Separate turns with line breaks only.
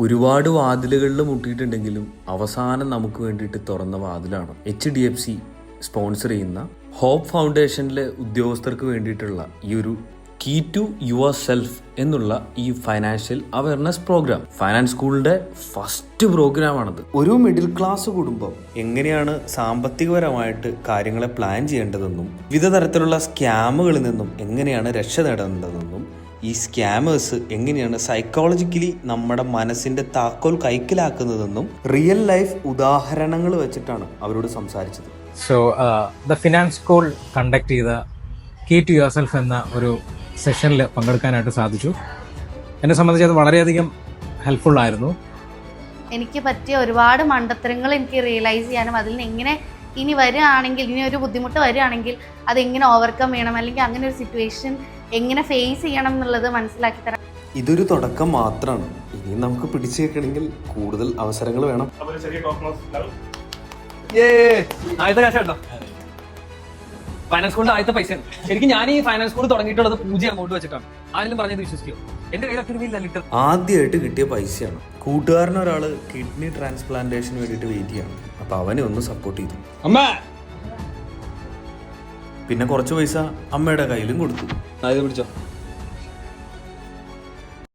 ഒരുപാട് വാതിലുകളിൽ മുട്ടിയിട്ടുണ്ടെങ്കിലും അവസാനം നമുക്ക് വേണ്ടിയിട്ട് തുറന്ന വാതിലാണ് HDFC സ്പോൺസർ ചെയ്യുന്ന ഹോപ്പ് ഫൗണ്ടേഷനിലെ ഉദ്യോഗസ്ഥർക്ക് വേണ്ടിയിട്ടുള്ള ഈ ഒരു കീ ടു യുവർ സെൽഫ് എന്നുള്ള ഈ ഫൈനാൻഷ്യൽ അവയർനെസ് പ്രോഗ്രാം. ഫൈനാൻസ് സ്കൂളിന്റെ ഫസ്റ്റ് പ്രോഗ്രാമാണത്. ഒരു മിഡിൽ ക്ലാസ് കുടുംബം എങ്ങനെയാണ് സാമ്പത്തികപരമായിട്ട് കാര്യങ്ങളെ പ്ലാൻ ചെയ്യേണ്ടതെന്നും വിവിധ തരത്തിലുള്ള സ്കാമുകളിൽ നിന്നും എങ്ങനെയാണ് രക്ഷ നേടേണ്ടതെന്നും ഈ സ്കാമേഴ്സ് എങ്ങനെയാണ് സൈക്കോളജിക്കലി നമ്മുടെ മനസ്സിന്റെ താക്കോൽ കൈക്കലാക്കുന്നതെന്നും റിയൽ ലൈഫ് ഉദാഹരണങ്ങൾ വെച്ചിട്ടാണ് അവരോട് സംസാരിച്ചത്.
So the finance school conduct ചെയ്ത കീ ടു യുവർ സെൽഫ് എന്ന ഒരു സെഷനിൽ പങ്കെടുക്കാനായിട്ട് സാധിച്ചു. എന്നെ സംബന്ധിച്ച് അത് വളരെയധികം ഹെൽപ്ഫുൾ ആയിരുന്നു.
എനിക്ക് പറ്റിയ ഒരുപാട് മണ്ടത്തരങ്ങൾ എനിക്ക് റിയലൈസ് ചെയ്യാനും അതിൽ നിന്ന് എങ്ങനെ ഇനി വരികയാണെങ്കിൽ, ഇനി ഒരു ബുദ്ധിമുട്ട് വരികയാണെങ്കിൽ അതെങ്ങനെ ഓവർകം ചെയ്യണം, അല്ലെങ്കിൽ അങ്ങനെ ഒരു സിറ്റുവേഷൻ എങ്ങനെ ഫേസ് ചെയ്യണം എന്നുള്ളത് മനസ്സിലാക്കി തരാം.
ഇതൊരു തുടക്കം മാത്രമാണ്. ഇനി നമുക്ക് പിടിച്ചു വെക്കണമെങ്കിൽ കൂടുതൽ അവസരങ്ങൾ വേണം.
ഫൈനാൻസ് സ്കൂളിന്റെ ആദ്യത്തെ പൈസയാണ്. ശരിക്കും ഞാൻ ഈ ഫൈനാൻസ് സ്കൂൾ തുടങ്ങിയിട്ടുള്ളത് പൂജ അങ്ങോട്ട് വെച്ചിട്ടാണ്. ആരെങ്കിലും പറഞ്ഞത് വിശ്വസിക്കോ? എന്റെ കയ്യിലൊക്കെ
ആദ്യമായിട്ട് കിട്ടിയ പൈസയാണ്. കൂട്ടുകാരനൊരാള് കിഡ്നി ട്രാൻസ്പ്ലാന്റേഷന് വേണ്ടിയിട്ട് വെയിറ്റ് ചെയ്യാണ്. അപ്പൊ അവനെ ഒന്ന് സപ്പോർട്ട് ചെയ്തു. പിന്നെ കുറച്ച് പൈസ അമ്മയുടെ കയ്യിലും കൊടുത്തു.
പിടിച്ചോ.